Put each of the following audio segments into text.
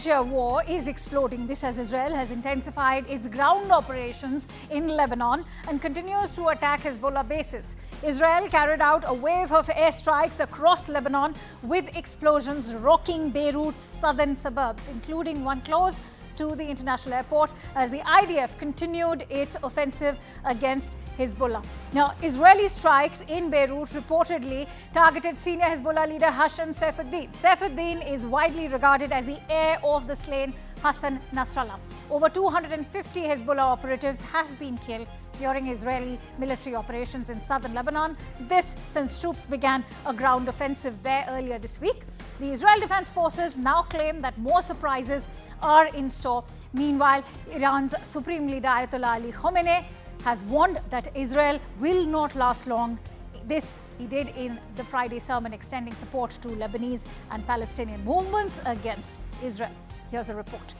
Asia war is exploding. This as Israel has intensified its ground operations in Lebanon and continues to attack Hezbollah bases. Israel carried out a wave of airstrikes across Lebanon with explosions rocking Beirut's southern suburbs, including one close to the international airport, as the IDF continued its offensive against Hezbollah. Now, Israeli strikes in Beirut reportedly targeted senior Hezbollah leader Hassan Saifuddin. Saifuddin is widely regarded as the heir of the slain Hassan Nasrallah. Over 250 Hezbollah operatives have been killed during Israeli military operations in southern Lebanon. This since troops began a ground offensive there earlier this week. The Israel Defense Forces now claim that more surprises are in store. Meanwhile, Iran's Supreme Leader Ayatollah Ali Khamenei has warned that Israel will not last long. This he did in the Friday sermon, extending support to Lebanese and Palestinian movements against Israel. Here's a report.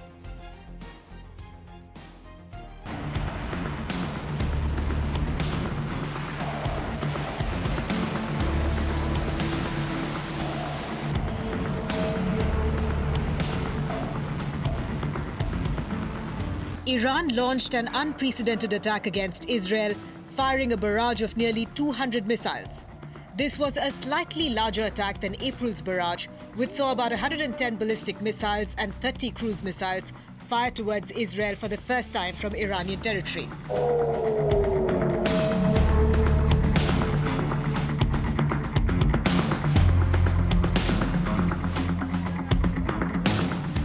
Iran launched an unprecedented attack against Israel, firing a barrage of nearly 200 missiles. This was a slightly larger attack than April's barrage, which saw about 110 ballistic missiles and 30 cruise missiles fired towards Israel for the first time from Iranian territory.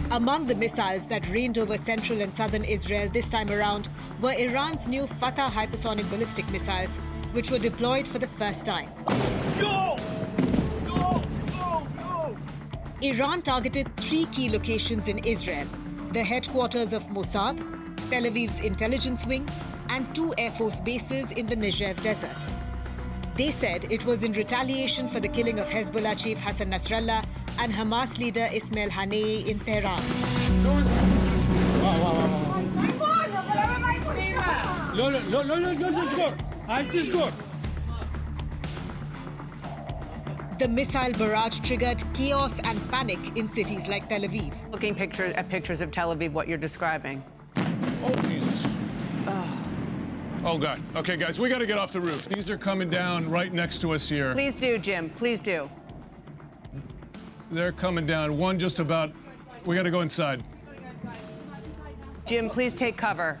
Among the missiles that rained over central and southern Israel this time around were Iran's new Fatah hypersonic ballistic missiles, which were deployed for the first time. Go! Go! Go! Go! Iran targeted 3 key locations in Israel: the headquarters of Mossad, Tel Aviv's intelligence wing, and 2 Air Force bases in the Negev desert. They said it was in retaliation for the killing of Hezbollah chief Hassan Nasrallah and Hamas leader Ismail Haniyeh in Tehran. The missile barrage triggered chaos and panic in cities like Tel Aviv. Looking at pictures of Tel Aviv, what you're describing. Oh, Jesus. Oh, God. Okay, guys, we got to get off the roof. These are coming down right next to us here. Please do, Jim. Please do. They're coming down. One just about. We got to go inside. Jim, please take cover.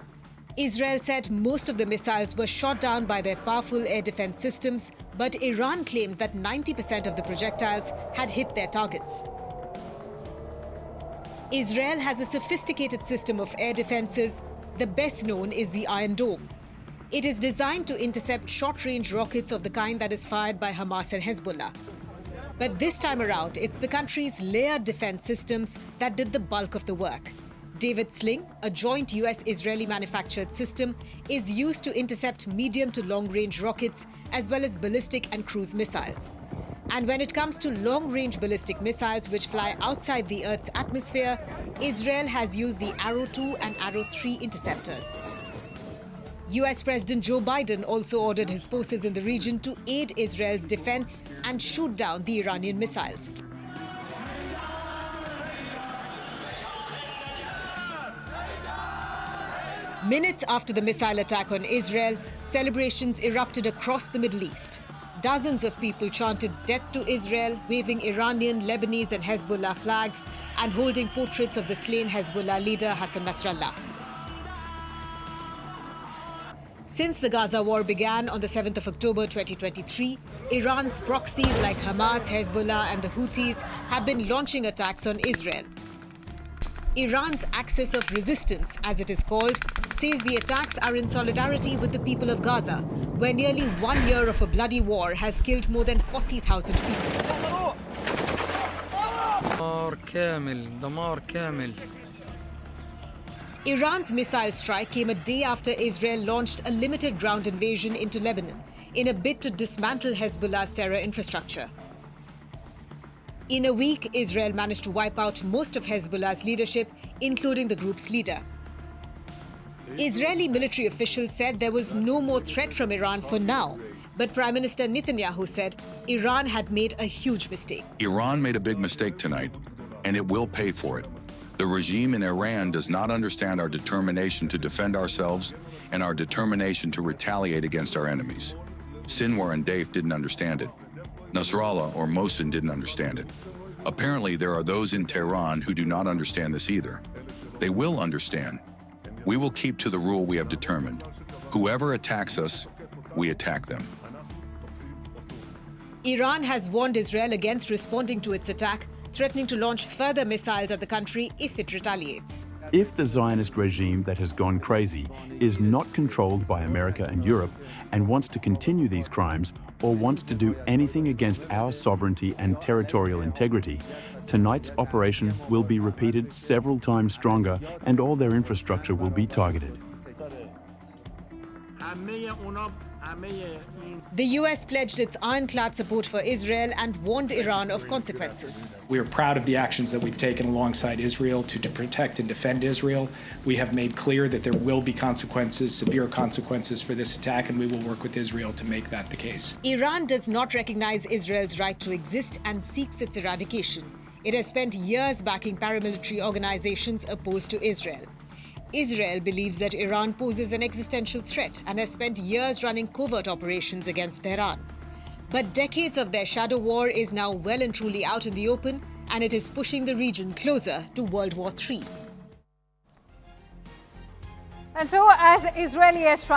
Israel said most of the missiles were shot down by their powerful air defense systems, but Iran claimed that 90% of the projectiles had hit their targets. Israel has a sophisticated system of air defenses. The best known is the Iron Dome. It is designed to intercept short-range rockets of the kind that is fired by Hamas and Hezbollah. But this time around, it's the country's layered defense systems that did the bulk of the work. David Sling, a joint US-Israeli manufactured system, is used to intercept medium to long-range rockets as well as ballistic and cruise missiles. And when it comes to long-range ballistic missiles which fly outside the Earth's atmosphere, Israel has used the Arrow 2 and Arrow 3 interceptors. US President Joe Biden also ordered his forces in the region to aid Israel's defense and shoot down the Iranian missiles. Minutes after the missile attack on Israel, celebrations erupted across the Middle East. Dozens of people chanted "Death to Israel," waving Iranian, Lebanese and Hezbollah flags and holding portraits of the slain Hezbollah leader Hassan Nasrallah. Since the Gaza war began on the 7th of October 2023, Iran's proxies like Hamas, Hezbollah and the Houthis have been launching attacks on Israel. Iran's Axis of Resistance, as it is called, says the attacks are in solidarity with the people of Gaza, where nearly 1 year of a bloody war has killed more than 40,000 people. دمار كامل. Iran's missile strike came a day after Israel launched a limited ground invasion into Lebanon in a bid to dismantle Hezbollah's terror infrastructure. In a week, Israel managed to wipe out most of Hezbollah's leadership, including the group's leader. Israeli military officials said there was no more threat from Iran for now, but Prime Minister Netanyahu said Iran had made a huge mistake. Iran made a big mistake tonight, and it will pay for it. The regime in Iran does not understand our determination to defend ourselves and our determination to retaliate against our enemies. Sinwar and Daif didn't understand it. Nasrallah or Mohsen didn't understand it. Apparently, there are those in Tehran who do not understand this either. They will understand. We will keep to the rule we have determined. Whoever attacks us, we attack them. Iran has warned Israel against responding to its attack, threatening to launch further missiles at the country if it retaliates. If the Zionist regime that has gone crazy is not controlled by America and Europe and wants to continue these crimes or wants to do anything against our sovereignty and territorial integrity, tonight's operation will be repeated several times stronger and all their infrastructure will be targeted. The US pledged its ironclad support for Israel and warned Iran of consequences. We are proud of the actions that we've taken alongside Israel to protect and defend Israel. We have made clear that there will be consequences, severe consequences for this attack, and we will work with Israel to make that the case. Iran does not recognize Israel's right to exist and seeks its eradication. It has spent years backing paramilitary organizations opposed to Israel. Israel believes that Iran poses an existential threat and has spent years running covert operations against Tehran. But decades of their shadow war is now well and truly out in the open, and it is pushing the region closer to World War III. And so, as Israeli airstrikes